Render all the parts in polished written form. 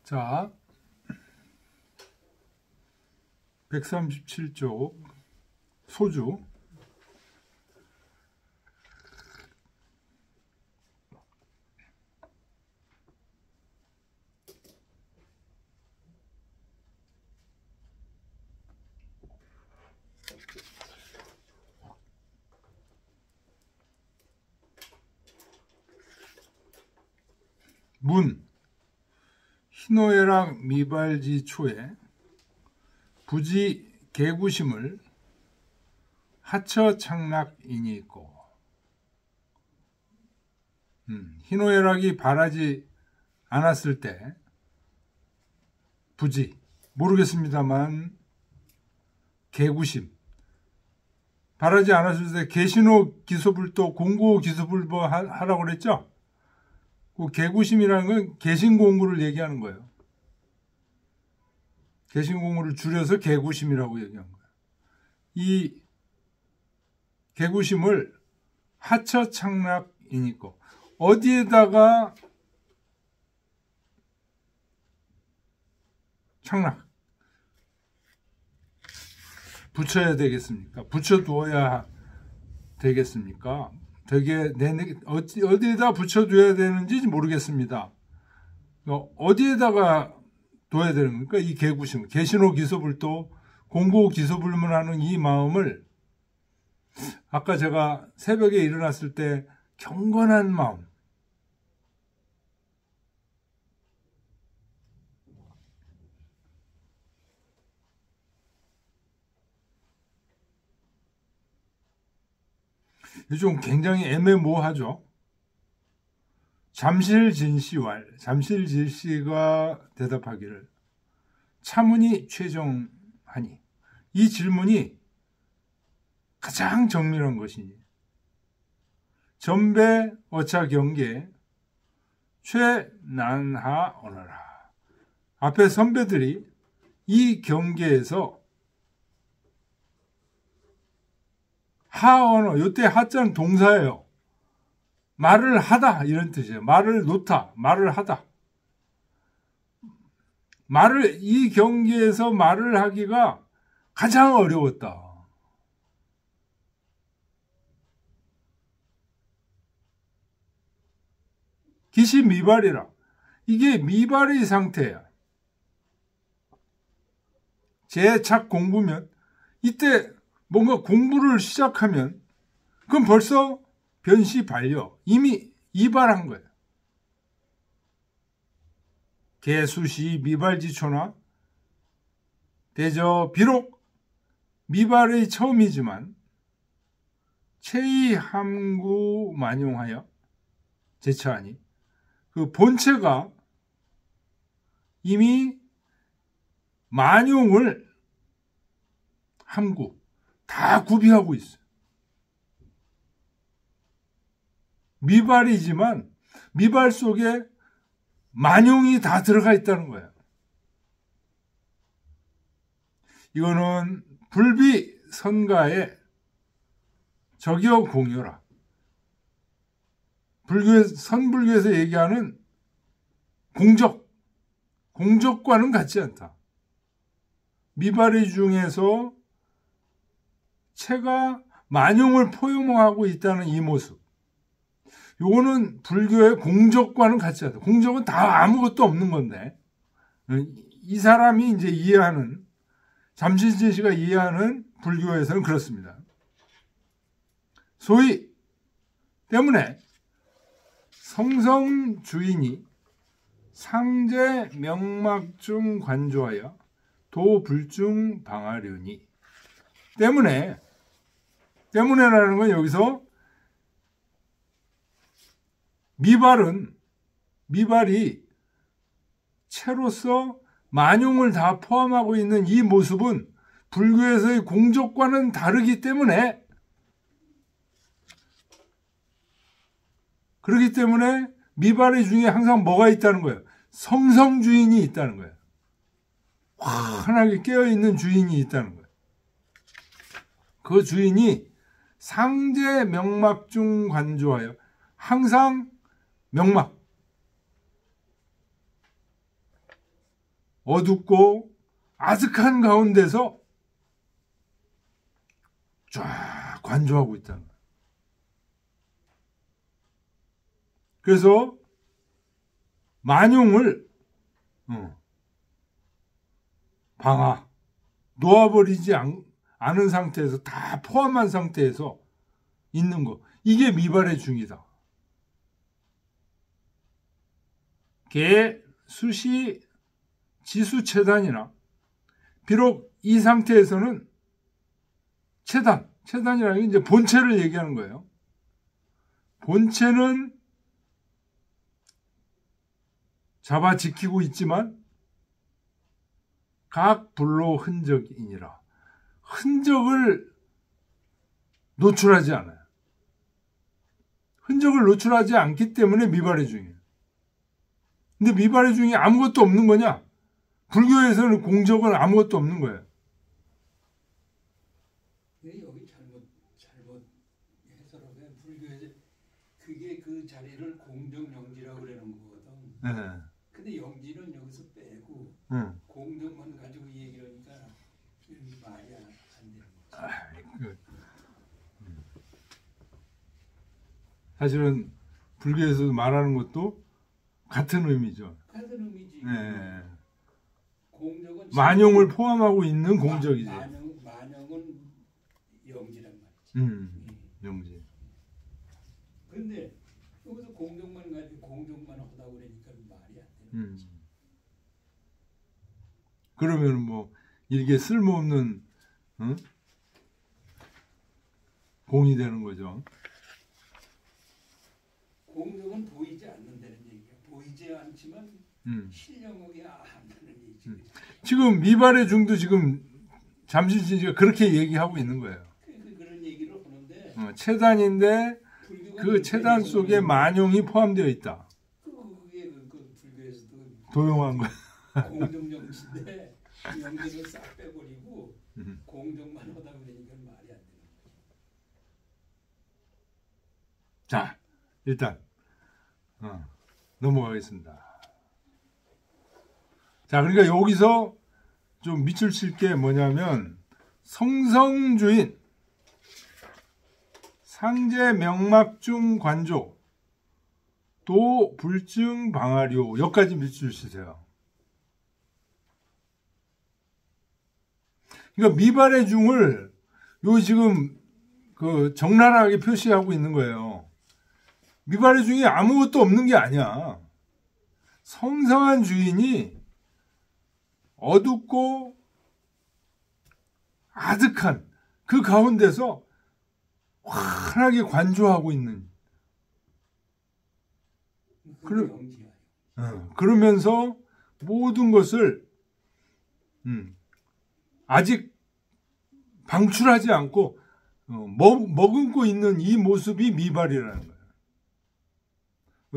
자, 137쪽 소주. 문 희노애락 미발지 초에 부지 개구심을 하처창락인이 있고, 희노애락이 바라지 않았을 때 부지 모르겠습니다만 개구심 바라지 않았을 때 개신호 기소불도 공고 기소불보 하라고 그랬죠. 그 개구심이라는 건 개신공구를 얘기하는 거예요. 개신공구를 줄여서 개구심이라고 얘기한 거예요. 이 개구심을 하처창락이니까 어디에다가 창락 붙여야 되겠습니까? 붙여두어야 되겠습니까? 되게 어디에다 붙여둬야 되는지 모르겠습니다. 어디에다가 둬야 되는 겁니까? 이 개구심, 개신호 기소불도 공고 기소불문하는 이 마음을 아까 제가 새벽에 일어났을 때 경건한 마음, 좀 굉장히 애매모호하죠. 잠실진씨가 대답하기를 차문이 최정하니, 이 질문이 가장 정밀한 것이니 전배 어차 경계 최난하 언어라. 앞에 선배들이 이 경계에서 하언어, 요때 하자는 동사예요. 말을 하다 이런 뜻이에요. 말을 놓다, 말을 하다. 이 경계에서 말을 하기가 가장 어려웠다. 기시 미발이라. 이게 미발의 상태야. 재착 공부면, 이때 뭔가 공부를 시작하면 그럼 벌써 변시 반려, 이미 이발한 거예요. 개수시 미발지초나 대저 비록 미발의 처음이지만 체의 함구 만용하여 제차하니 그 본체가 이미 만용을 함구 다 구비하고 있어요. 미발이지만 미발 속에 만용이 다 들어가 있다는 거예요. 이거는 불비선가의 적여 공효라. 선불교에서 얘기하는 공적과는 같지 않다. 미발이 중에서 체가 만용을 포용하고 있다는 이 모습. 요거는 불교의 공적과는 같지 않다. 공적은 다 아무것도 없는 건데, 이 사람이 이제 이해하는, 잠실진 씨가 이해하는 불교에서는 그렇습니다. 소위, 때문에 성성 주인이 상제 명막중 관조하여 도불중 방하려니. 때문에라는 건 여기서 미발이 체로서 만용을 다 포함하고 있는 이 모습은 불교에서의 공적과는 다르기 때문에, 그렇기 때문에 미발의 중에 항상 뭐가 있다는 거예요? 성성 주인이 있다는 거예요. 환하게 깨어있는 주인이 있다는 거예요. 그 주인이 상제 명막 중 관조하여 항상 명막, 어둡고 아득한 가운데서 쫙 관조하고 있다는 거예요. 그래서 만용을 놓아버리지 않은 상태에서 다 포함한 상태에서 있는 거. 이게 미발의 중이다. 개, 수시, 지수 체단이나 비록 이 상태에서는 체단이라는 게 이제 본체를 얘기하는 거예요. 본체는 잡아 지키고 있지만 각 불로 흔적이니라. 흔적을 노출하지 않아요. 흔적을 노출하지 않기 때문에 미발의 중이에요. 근데 미발의 중이 아무것도 없는 거냐? 불교에서는 공적은 아무것도 없는 거예요. 여기 잘못 해석하면 불교에서 그게 그 자리를 공정영지라고 그러는 거거든. 네. 근데 영지는 여기서 빼고 공정만 가지고 얘기를 하니까 말이 안 되는 거죠. 사실은 불교에서 말하는 것도 같은 의미죠. 같은 의미지. 네. 공적은 만용을 포함하고 있는 공적이지. 만용은 영지란 말이지. 영지. 근데 여기서 공정만 가지고 공정만 하다 그러니까 말이 안 되는 거지. 그러면 뭐 이렇게 쓸모없는 공이 되는 거죠. 공적은 보이지 않는다는 얘기야. 보이지 않지만 실령하게 한다는 얘기지. 지금 미발의 중도 지금 잠시지가 그렇게 얘기하고 있는 거예요. 그런 얘기를 하는데 체단인데 그 체단 속에 만용이 포함되어 있다. 그게 불교에서도 도용한 거야. 공정영지인데 영지를 싹 빼버리고 공정만 하다 그러니까 말이 안 되는 거지. 자, 일단 넘어가겠습니다. 자, 그러니까 여기서 좀 밑줄 칠 게 뭐냐면 성성주인 상제 명막중 관조 도 불증 방하료 여기까지 밑줄 치세요. 그러니까 미발의 중을 요 지금 그 적나라하게 표시하고 있는 거예요. 미발의 중에 아무것도 없는 게 아니야. 성성한 주인이 어둡고 아득한 그 가운데서 환하게 관조하고 있는. 그러면서 모든 것을 아직 방출하지 않고 머금고 있는 이 모습이 미발이라는 거예요.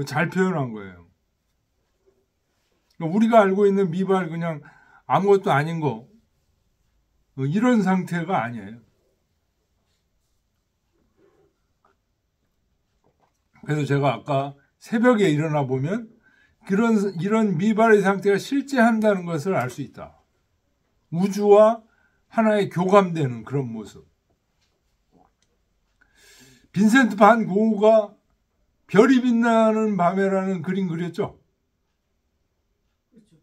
잘 표현한 거예요. 우리가 알고 있는 미발 그냥 아무것도 아닌 거 이런 상태가 아니에요. 그래서 제가 아까 새벽에 일어나 보면 이런 미발의 상태가 실제 한다는 것을 알 수 있다. 우주와 하나의 교감되는 그런 모습. 빈센트 반 고흐가 별이 빛나는 밤에라는 그림 그렸죠. 그렇죠.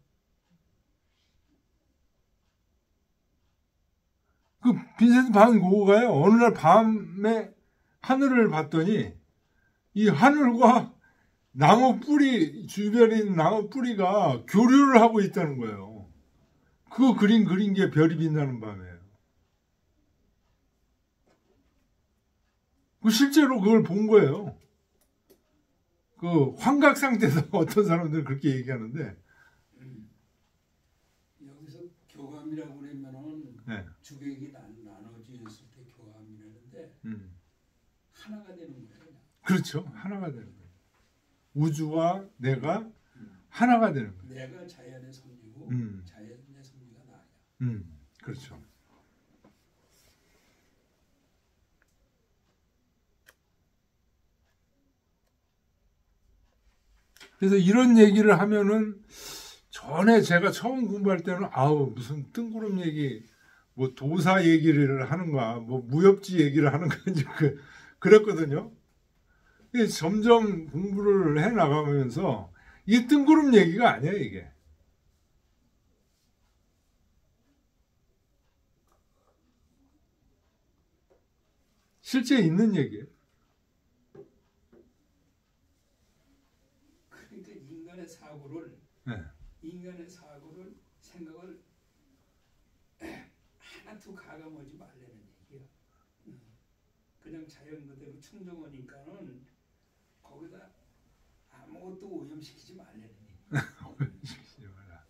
그 빈센트 반 고흐가요 어느 날 밤에 하늘을 봤더니 이 하늘과 나무 뿌리 주변에 있는 나무 뿌리가 교류를 하고 있다는 거예요. 그 그림 그린 게 별이 빛나는 밤이에요. 실제로 그걸 본 거예요. 그 환각 상태에서 어떤 사람들은 그렇게 얘기하는데 여기서 교감이라고 그러면은 네. 주객이 나눠졌을 때 교감이라는데 하나가 되는 거예요. 그렇죠. 하나가 되는 거예요. 우주와 내가 하나가 되는 거예요. 내가 자연의 섭리고 자연의 섭리가 나야. 그렇죠. 그래서 이런 얘기를 하면은 전에 제가 처음 공부할 때는 아우 무슨 뜬구름 얘기, 뭐 도사 얘기를 하는가, 뭐 무협지 얘기를 하는가 이제 그랬거든요. 점점 공부를 해 나가면서 이게 뜬구름 얘기가 아니야 이게. 실제 있는 얘기예요. 그러니까 인간의 사고를 생각을 하나도 가감하지 말라는 얘기야. 그냥 자연 그대로 충정하니까는 거기다 아무것도 오염시키지 말라는 얘기야. 오염시키지 마라.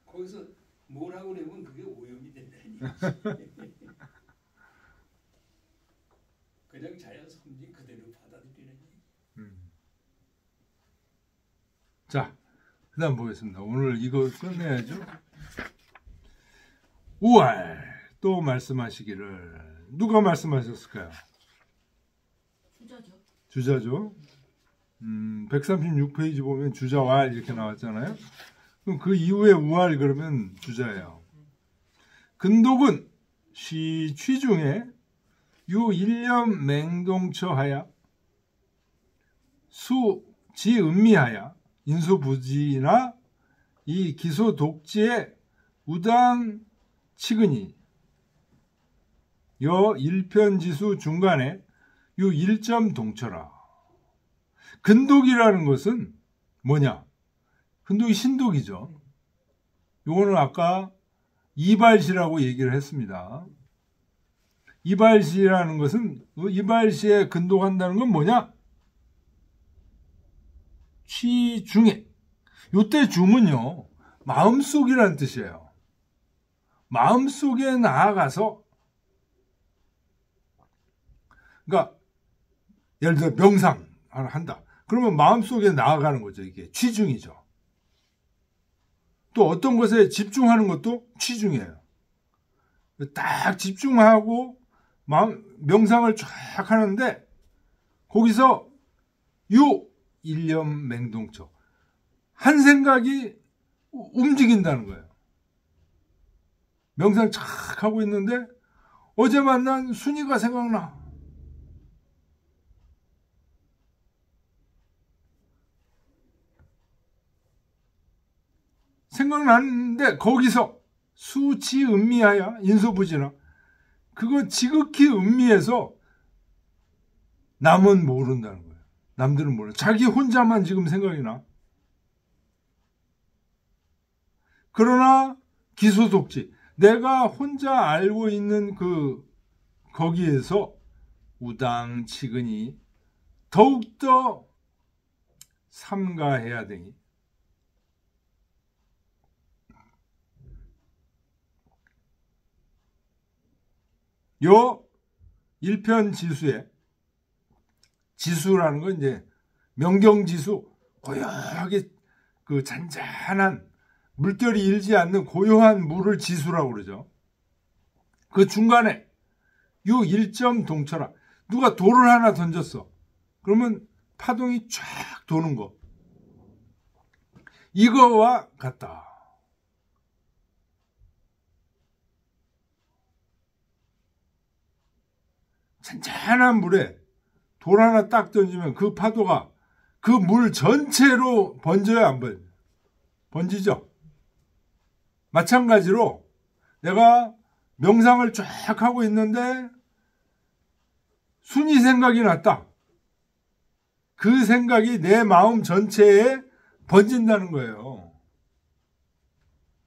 거기서 뭐라고 그러면 그게 오염이 된다는 얘기지. 그냥 자연 섭리 그대로 받아들이는 얘기. 자, 그 다음 보겠습니다. 오늘 이거 끝내야죠. 우알 또 말씀하시기를. 누가 말씀하셨을까요? 주자죠. 136페이지 보면 주자왈 이렇게 나왔잖아요. 그럼 그 이후에 우알 그러면 주자예요. 근독은 시 취중에 유 일념 맹동처하야 수 지은미하야 인수부지나 이 기소 독지의 우당 치근이 여 일편지수 중간에 유 일점 동처라. 근독이라는 것은 뭐냐? 근독이 신독이죠. 요거는 아까 이발시라고 얘기를 했습니다. 이발시라는 것은 이발시에 근독한다는 건 뭐냐? 취중에. 요때 중은요. 마음속이라는 뜻이에요. 마음속에 나아가서 그러니까 예를 들어 명상 한다. 그러면 마음속에 나아가는 거죠. 이게 취중이죠. 또 어떤 것에 집중하는 것도 취중이에요. 딱 집중하고 명상을 쫙 하는데 거기서 요 일념 맹동처 한 생각이 움직인다는 거예요. 명상 쫙 하고 있는데 어제 만난 순이가 생각나. 생각나는데 거기서 수지은미하야 인소부지나 그거 지극히 은미해서 남은 모른다는 거예요. 남들은 몰라. 자기 혼자만 지금 생각이 나. 그러나 기소독지 내가 혼자 알고 있는 거기에서 우당치근이 더욱더 삼가해야 되니 요 일편지수에 지수라는 건 이제 명경지수 고요하게 그 잔잔한 물결이 일지 않는 고요한 물을 지수라고 그러죠. 그 중간에 요 일점 동처라. 누가 돌을 하나 던졌어. 그러면 파동이 쫙 도는 거. 이거와 같다. 잔잔한 물에 돌 하나 딱 던지면 그 파도가 그 물 전체로 번져요, 안 번져요? 번지죠? 마찬가지로 내가 명상을 쫙 하고 있는데 순이 생각이 났다. 그 생각이 내 마음 전체에 번진다는 거예요.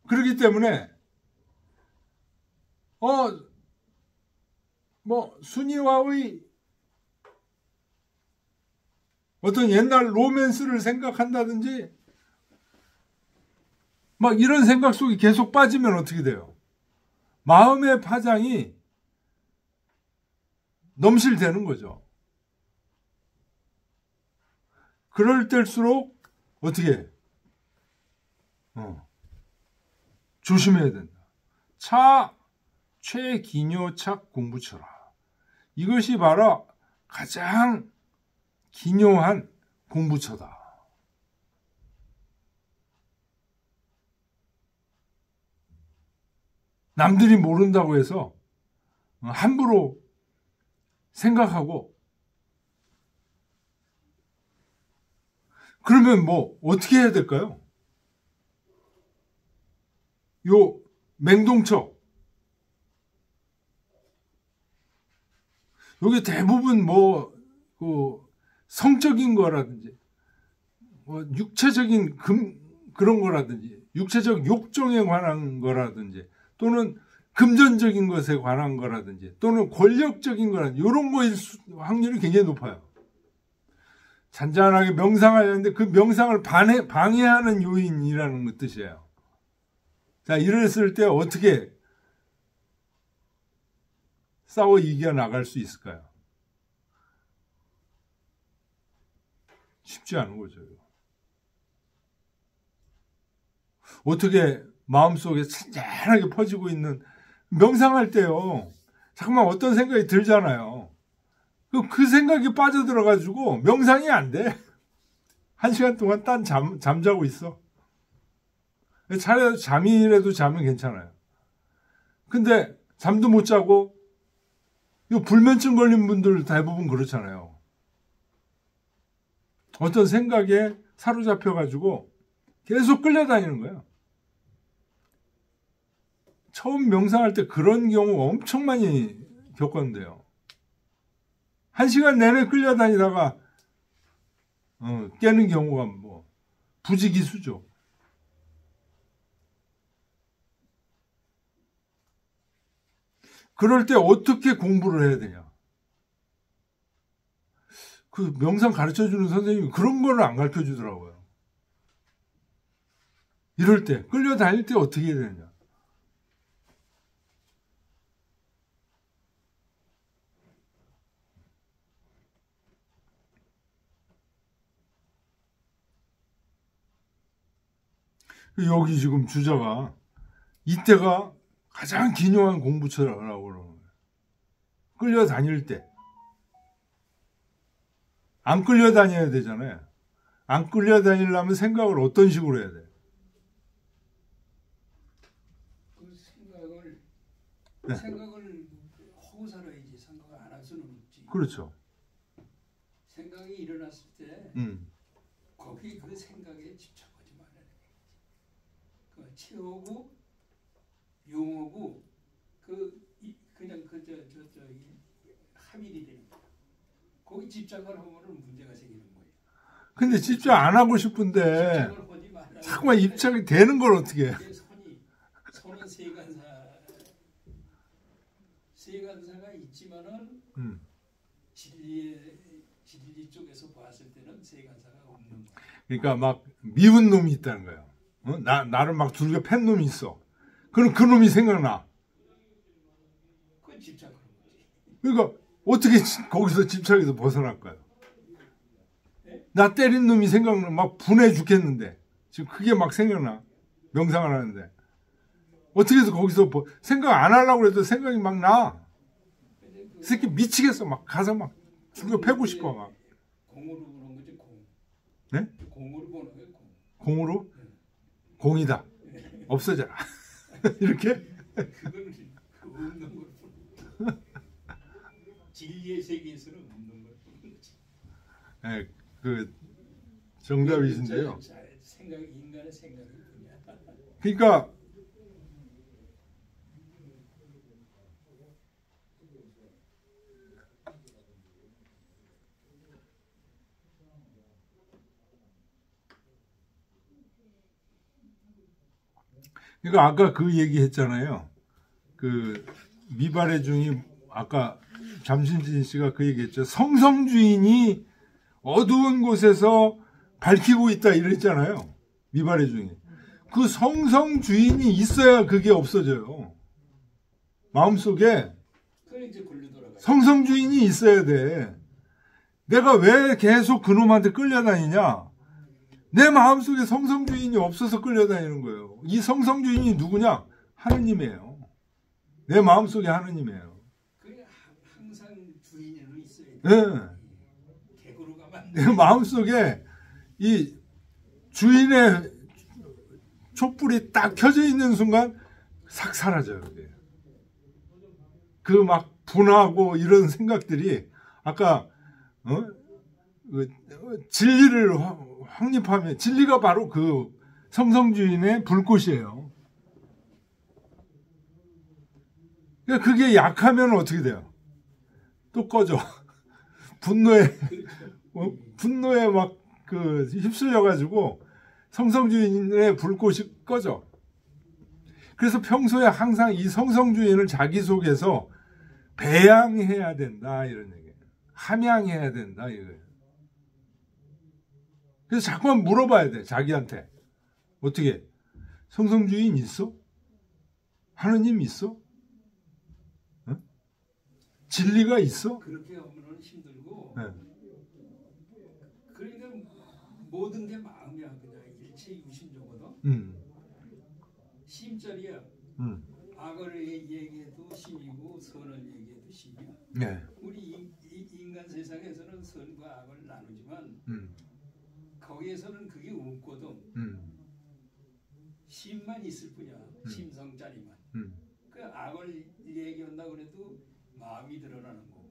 그렇기 때문에 순이와의 어떤 옛날 로맨스를 생각한다든지 막 이런 생각 속에 계속 빠지면 어떻게 돼요? 마음의 파장이 넘실대는 거죠. 그럴 때일수록 어떻게 해? 조심해야 된다. 최기뇨착 공부처라. 이것이 바로 가장 기묘한 공부처다. 남들이 모른다고 해서 함부로 생각하고, 그러면 뭐 어떻게 해야 될까요? 요 맹동척, 요게 대부분 뭐 성적인 거라든지 뭐 육체적인 그런 거라든지 육체적 욕정에 관한 거라든지 또는 금전적인 것에 관한 거라든지 또는 권력적인 거라든지 이런 거일 확률이 굉장히 높아요. 잔잔하게 명상하려는데 그 명상을 방해하는 요인이라는 뜻이에요. 자, 이랬을 때 어떻게 싸워 이겨나갈 수 있을까요? 쉽지 않은 거죠. 어떻게 마음속에 잔잔하게 퍼지고 있는 명상할 때요. 잠깐만 어떤 생각이 들잖아요. 그 생각이 빠져들어가지고 명상이 안 돼. 1시간 동안 딴 잠자고 있어. 차라리 잠이라도 자면 괜찮아요. 근데 잠도 못 자고 이 불면증 걸린 분들 대부분 그렇잖아요. 어떤 생각에 사로잡혀가지고 계속 끌려다니는 거예요. 처음 명상할 때 그런 경우 엄청 많이 겪었는데요. 1시간 내내 끌려다니다가 깨는 경우가 뭐 부지기수죠. 그럴 때 어떻게 공부를 해야 되냐? 그 명상 가르쳐주는 선생님이 그런 거를 안 가르쳐주더라고요. 이럴 때 끌려다닐 때 어떻게 해야 되냐? 여기 지금 주자가 이때가 가장 기묘한 공부처라고 그러는 거예요. 끌려다닐 때. 안 끌려다녀야 되잖아요. 안 끌려다니려면 생각을 어떤 식으로 해야 돼? 그 생각을 하고 살아야지. 생각을 안 할 수는 없지. 그렇죠. 생각이 일어났을 때 거기 그 생각에 집착하지 말아야 돼. 그 채우고 용하고 그냥 합일이 되는 거야. 거기 집착을 하면 문제가 생기는 거예요. 근데 집착 안 하고 싶은데 자꾸만 입착이 되는 걸 어떻게 해? 손은 세간사가 있지만은 진리 쪽에서 봤을 때는 세간사가 없는 거예요. 그러니까 막 미운 놈이 있다는 거예요. 나를 막 두들겨 팬 놈이 있어. 그럼 그 놈이 생각나. 그건 집착하는 거지. 그러니까 어떻게 거기서 집착에서 벗어날까요? 네? 나 때린 놈이 생각나. 막 분해 죽겠는데. 지금 그게 막 생각나. 명상을 하는데. 어떻게 해서 거기서 생각 안 하려고 해도 생각이 막 나. 그 새끼 미치겠어. 막 가서 막 죽여 패고 싶어. 막. 공으로 보는 거지, 공. 네? 공으로 보는 거예요, 공. 공으로? 공이다. 없어져라. 이렇게? 그거는 없는 걸 보는 진리의 세계에서는 없는 걸 보는 거지. 네, 그 정답이신데요. 인간의 생각이 뭐냐. 그러니까 아까 그 얘기 했잖아요. 그 미발의 중이 아까 잠신진 씨가 그 얘기 했죠. 성성주인이 어두운 곳에서 밝히고 있다 이랬잖아요. 미발의 중이. 그 성성주인이 있어야 그게 없어져요. 마음속에 성성주인이 있어야 돼. 내가 왜 계속 그놈한테 끌려다니냐? 내 마음속에 성성주인이 없어서 끌려다니는 거예요. 이 성성주인이 누구냐? 하느님이에요. 내 마음속에 하느님이에요. 그게 항상 주인은 있어야 돼. 네. 객으로 가면 안 내 마음속에 이 주인의 촛불이 딱 켜져 있는 순간 싹 사라져요. 그 막 분하고 이런 생각들이 아까 진리를 확립하면 진리가 바로 그 성성주인의 불꽃이에요. 그게 약하면 어떻게 돼요? 또 꺼져. 분노에 막 그 휩쓸려가지고 성성주인의 불꽃이 꺼져. 그래서 평소에 항상 이 성성주인을 자기 속에서 배양해야 된다 이런 얘기예요. 함양해야 된다 이거예요. 그래서 자꾸만 물어봐야 돼 자기한테. 어떻게 성성주인 있어? 하느님 있어? 응? 진리가 있어? 그렇게 하면 힘들고. 네. 그러니까 모든 게 마음이야. 그냥 일체유심적으로. 심자리야. 악을 얘기해도 심이고 선을 얘기해도 심이야. 네. 우리 인간 세상에서는 선과 악을 나누지만 거기에서는 그게 없거든. 심만 있을 뿐이야. 심성짜리만. 그 악을 얘기한다고 그래도 마음이 드러나는 거고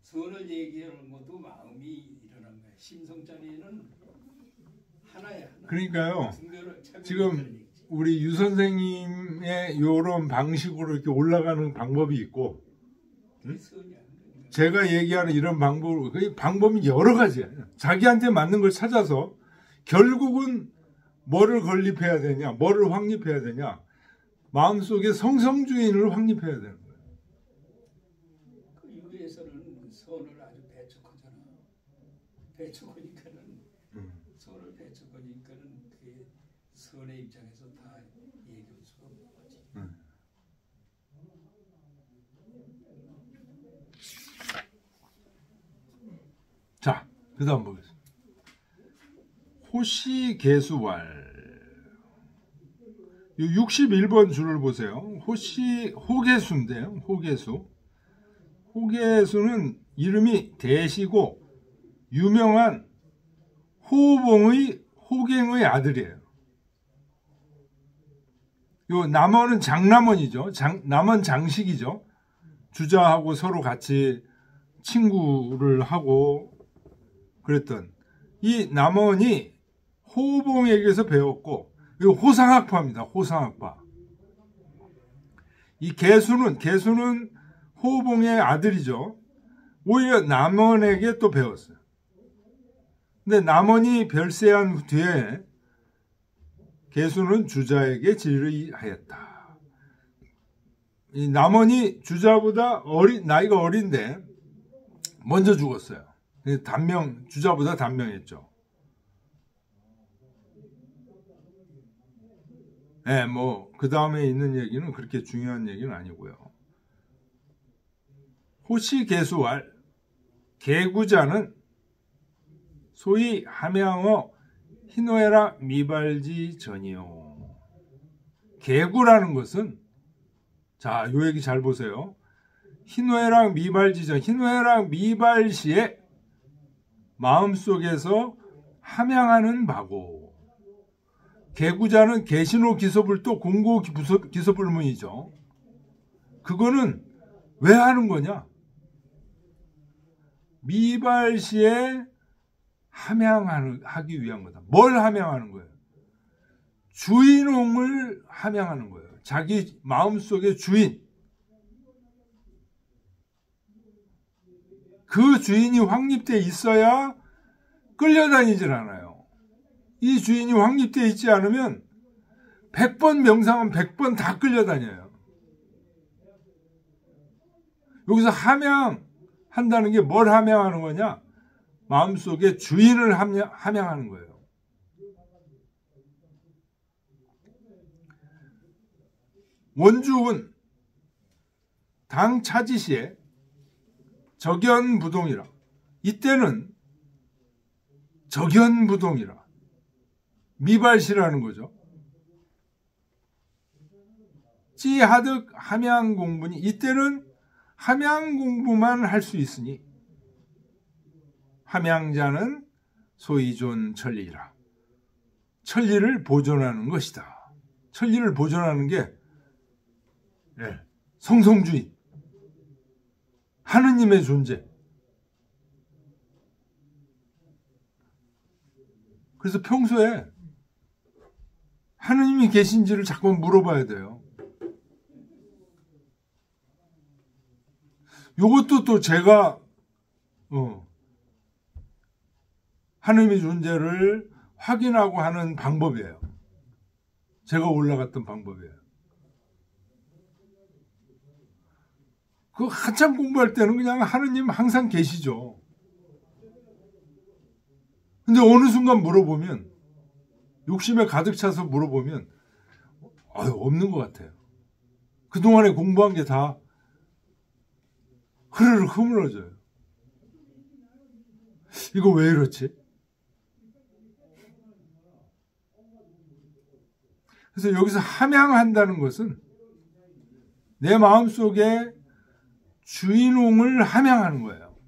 선을 얘기하는 것도 마음이 일어나는 거야. 심성짜리는 하나야. 하나. 그러니까요. 지금 우리 유 선생님의 이런 방식으로 이렇게 올라가는 방법이 있고, 제가 얘기하는 이런 방법이 여러 가지예요. 자기한테 맞는 걸 찾아서 결국은 뭐를 건립해야 되냐, 뭐를 확립해야 되냐, 마음속에 성성주인을 확립해야 되는 거예요. 그 유에서는 선을 아주 배척하잖아. 배척하니까는 선을 배척하니까는 그게 선의 입장에서 다 얘기할 수가 없는 거지. 자, 그 다음 보겠습니다. 호시개수왈. 61번 줄을 보세요. 호개수인데요. 호개수. 호개수는 이름이 대시고 유명한 호갱의 아들이에요. 요 남원은 장남원이죠. 남원 장식이죠. 주자하고 서로 같이 친구를 하고 그랬던 이 남원이 호봉에게서 배웠고, 이거 호상학파입니다. 호상학파. 이 개수는 호봉의 아들이죠. 오히려 남원에게 또 배웠어요. 근데 남원이 별세한 뒤에 개수는 주자에게 질의하였다. 이 남원이 주자보다 나이가 어린데 먼저 죽었어요. 주자보다 단명했죠. 네, 그 다음에 있는 얘기는 그렇게 중요한 얘기는 아니고요. 호시개수왈, 개구자는 소위 함양어 희노애락 미발지 전이요. 개구라는 것은, 자, 요 얘기 잘 보세요. 희노애락 미발지 전, 희노애락 미발시에 마음속에서 함양하는 바고, 개구자는 개신호 기소불도 공고 기소불문이죠. 그거는 왜 하는 거냐? 미발시에 함양하기 위한 거다. 뭘 함양하는 거예요? 주인翁을 함양하는 거예요. 자기 마음속의 주인. 그 주인이 확립되어 있어야 끌려다니질 않아요. 이 주인이 확립되어 있지 않으면 100번 명상하면 100번 다 끌려다녀요. 여기서 함양한다는 게 뭘 함양하는 거냐? 마음속에 주인을 함양하는 거예요. 원주은 당 차지시에 적연부동이라. 이때는 적연부동이라. 미발시라는 거죠. 찌하득 함양공부니, 이때는 함양공부만 할 수 있으니 함양자는 소이존 천리라. 천리를 보존하는 것이다. 천리를 보존하는 게 예, 성성주의, 하느님의 존재. 그래서 평소에 하느님이 계신지를 자꾸 물어봐야 돼요. 요것도 또 제가 하느님의 존재를 확인하고 하는 방법이에요. 제가 올라갔던 방법이에요. 그 한참 공부할 때는 그냥 하느님 항상 계시죠. 근데 어느 순간 물어보면, 욕심에 가득 차서 물어보면 없는 것 같아요. 그동안에 공부한 게 다 흐르륵 흐물어져요. 이거 왜 이렇지? 그래서 여기서 함양한다는 것은 내 마음속에 주인공을 함양하는 거예요.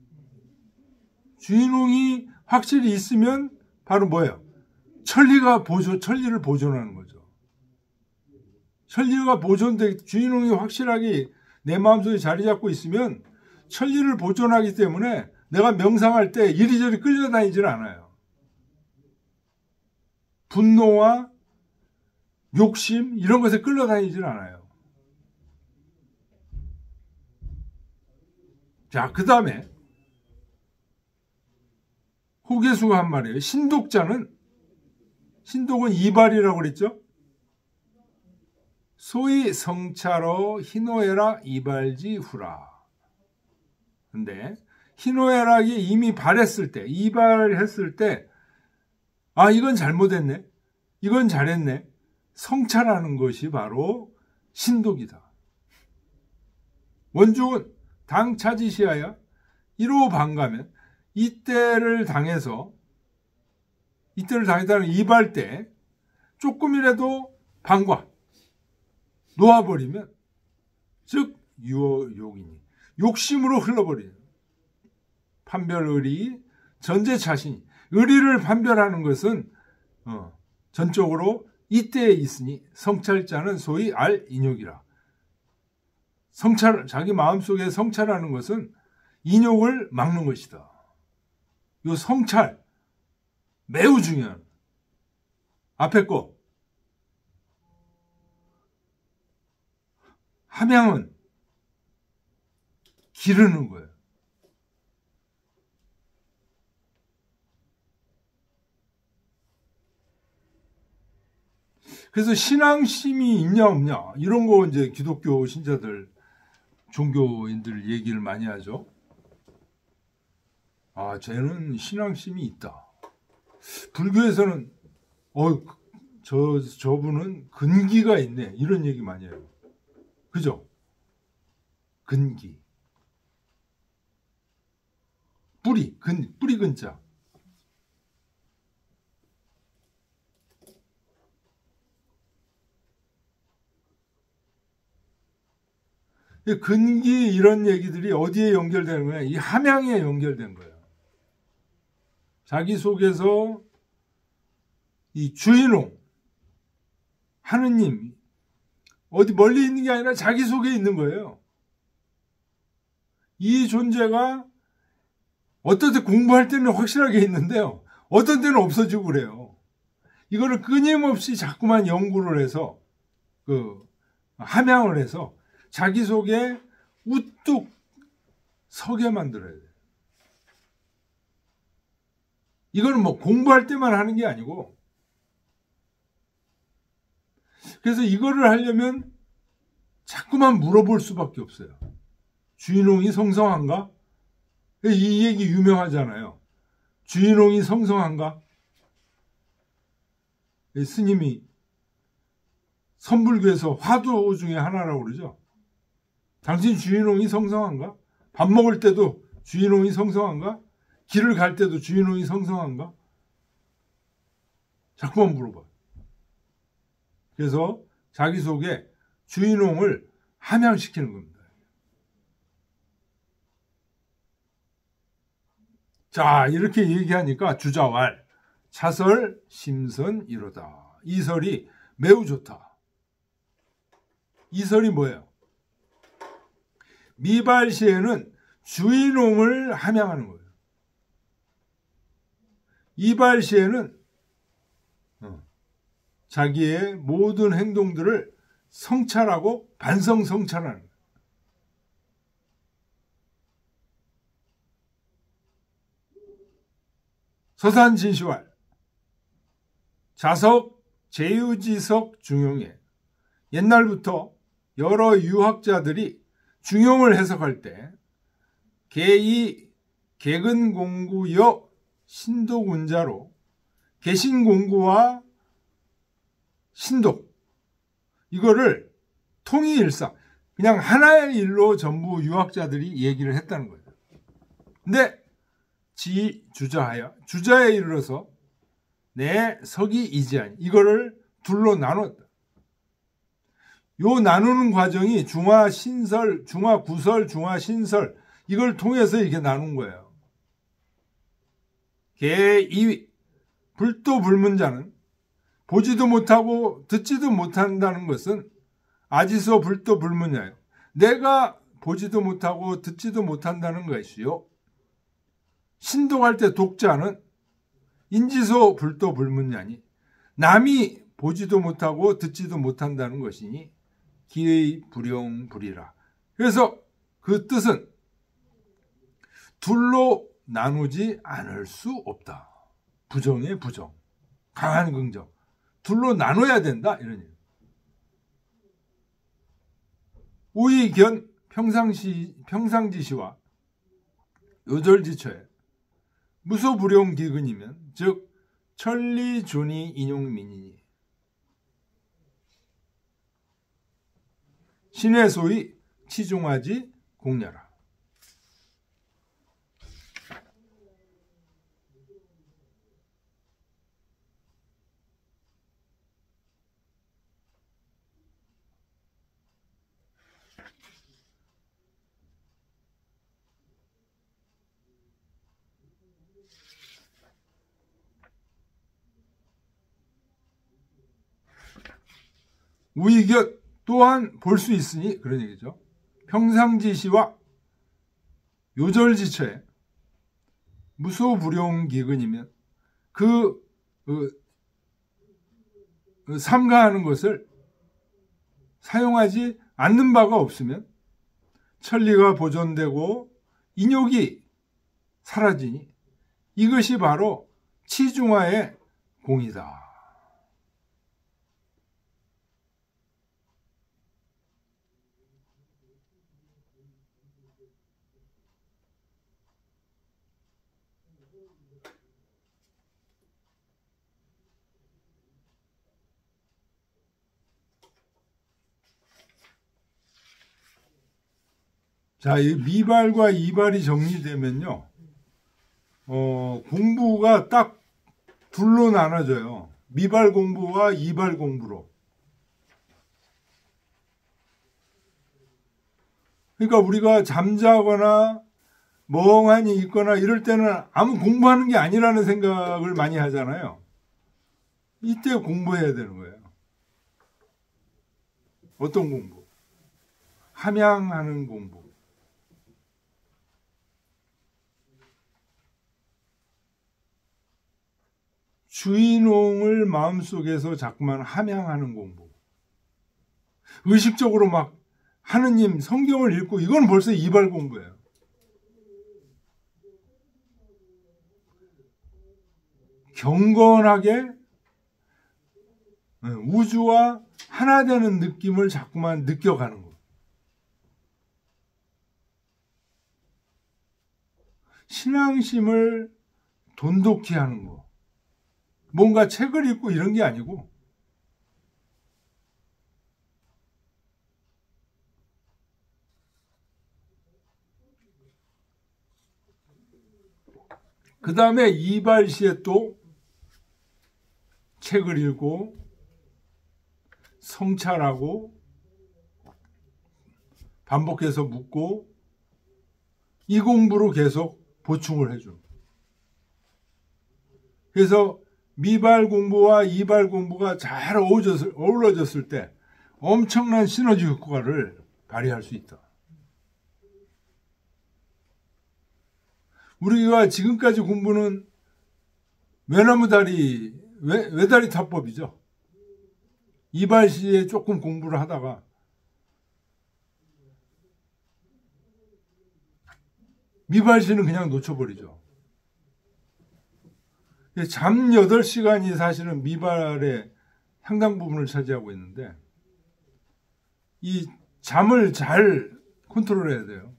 주인공이 확실히 있으면 바로 뭐예요? 천리를 보존하는 거죠. 천리가 보존돼, 주인공이 확실하게 내 마음속에 자리 잡고 있으면 천리를 보존하기 때문에 내가 명상할 때 이리저리 끌려다니질 않아요. 분노와 욕심 이런 것에 끌려다니질 않아요. 자, 그 다음에 호계수가 한 말이에요. 신독은 이발이라고 그랬죠. 소위 성차로 희노애락 이발지 후라. 근데 희노애락이 이미 발했을 때, 이발했을 때, 아, 이건 잘못했네, 이건 잘했네, 성찰하는 것이 바로 신독이다. 원중은 당 차지시하야 1호 반가면 이때를 당했다는 이발 때 조금이라도 방과 놓아버리면 즉 유욕이니 욕심으로 흘러버리는 판별의리 전제차신이, 의리를 판별하는 것은 전적으로 이때에 있으니 성찰자는 소위 인욕이라. 자기 마음속에 성찰하는 것은 인욕을 막는 것이다. 이 성찰 매우 중요한. 앞에 거 함양은 기르는 거예요. 그래서 신앙심이 있냐 없냐 이런 거 이제 기독교 신자들, 종교인들 얘기를 많이 하죠. 아, 쟤는 신앙심이 있다. 불교에서는 저분은 근기가 있네 이런 얘기 많이 해요. 그죠? 근기. 뿌리 근자. 근기 이런 얘기들이 어디에 연결되는 거야? 이 함양에 연결된 거예요. 자기 속에서 이 주인공, 하느님, 어디 멀리 있는 게 아니라 자기 속에 있는 거예요. 이 존재가 어떤 때 공부할 때는 확실하게 있는데요. 어떤 때는 없어지고 그래요. 이거를 끊임없이 자꾸만 연구를 해서, 함양을 해서 자기 속에 우뚝 서게 만들어야 돼요. 이거는 뭐 공부할 때만 하는 게 아니고, 그래서 이거를 하려면 자꾸만 물어볼 수밖에 없어요. 주인공이 성성한가? 이 얘기 유명하잖아요. 주인공이 성성한가? 스님이 선불교에서 화두 중에 하나라고 그러죠. 당신 주인공이 성성한가? 밥 먹을 때도 주인공이 성성한가? 길을 갈 때도 주인공이 성성한가? 자꾸만 물어봐. 그래서 자기 속에 주인공을 함양시키는 겁니다. 자, 이렇게 얘기하니까 주자왈 차설 심선 이로다. 이 설이 매우 좋다. 이 설이 뭐예요? 미발 시에는 주인공을 함양하는 거예요. 이발 시에는 자기의 모든 행동들을 성찰하고 반성성찰하는 거예요. 서산진시활 자석 제유지석 중용에 옛날부터 여러 유학자들이 중용을 해석할 때 개이 개근공구여 신독운자로 개신공구와 신독 이거를 통일일상 그냥 하나의 일로 전부 유학자들이 얘기를 했다는 거예요. 근데 주자에 이르러서 내 석이 이지하니 이거를 둘로 나눴다. 요 나누는 과정이 중화신설, 중화구설, 중화신설 이걸 통해서 이렇게 나눈 거예요. 개이위 불도불문자는 보지도 못하고 듣지도 못한다는 것은 아지서 불도불문자예요. 내가 보지도 못하고 듣지도 못한다는 것이요. 신독할 때 독자는 인지소 불도불문자니 남이 보지도 못하고 듣지도 못한다는 것이니 기의 불용불이라. 그래서 그 뜻은 둘로 나누지 않을 수 없다. 부정의 부정, 강한 긍정. 둘로 나눠야 된다. 이런 얘기. 우의견 평상지시와 요절지처에 무소불용기근이면 즉 천리존이 인용민이니 신의 소위 치중하지 공야라. 우의견 또한 볼 수 있으니 그런 얘기죠. 평상지시와 요절지처에 무소불용기근이면 삼가하는 것을 사용하지 않는 바가 없으면 천리가 보존되고 인욕이 사라지니 이것이 바로 치중화의 공이다. 자, 이 미발과 이발이 정리되면요, 공부가 딱 둘로 나눠져요. 미발 공부와 이발 공부로. 그러니까 우리가 잠자거나 멍하니 있거나 이럴 때는 아무 공부하는 게 아니라는 생각을 많이 하잖아요. 이때 공부해야 되는 거예요. 어떤 공부? 함양하는 공부. 주인공을 마음속에서 자꾸만 함양하는 공부. 의식적으로 막 하느님 성경을 읽고 이건 벌써 이발 공부예요. 경건하게 우주와 하나 되는 느낌을 자꾸만 느껴가는 거. 신앙심을 돈독히 하는 거. 뭔가 책을 읽고 이런 게 아니고 그 다음에 이발시에 또 책을 읽고 성찰하고 반복해서 묻고 이 공부로 계속 보충을 해줘. 그래서 미발 공부와 이발 공부가 잘 어우러졌을 때 엄청난 시너지 효과를 발휘할 수 있다. 우리가 지금까지 공부는 외나무다리, 외다리 타법이죠. 이발시에 조금 공부를 하다가 미발시는 그냥 놓쳐버리죠. 잠 8시간이 사실은 미발의 상당 부분을 차지하고 있는데 이 잠을 잘 컨트롤해야 돼요.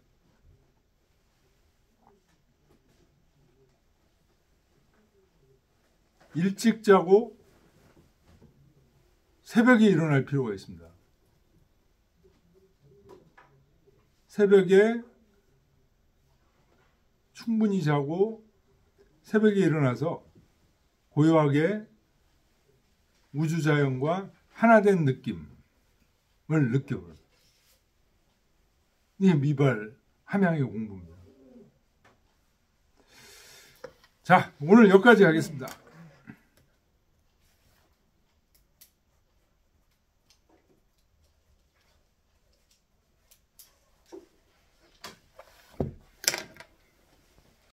일찍 자고 새벽에 일어날 필요가 있습니다. 새벽에 충분히 자고 새벽에 일어나서 고요하게 우주자연과 하나된 느낌을 느껴요. 이게 미발 함양의 공부입니다. 자, 오늘 여기까지 하겠습니다.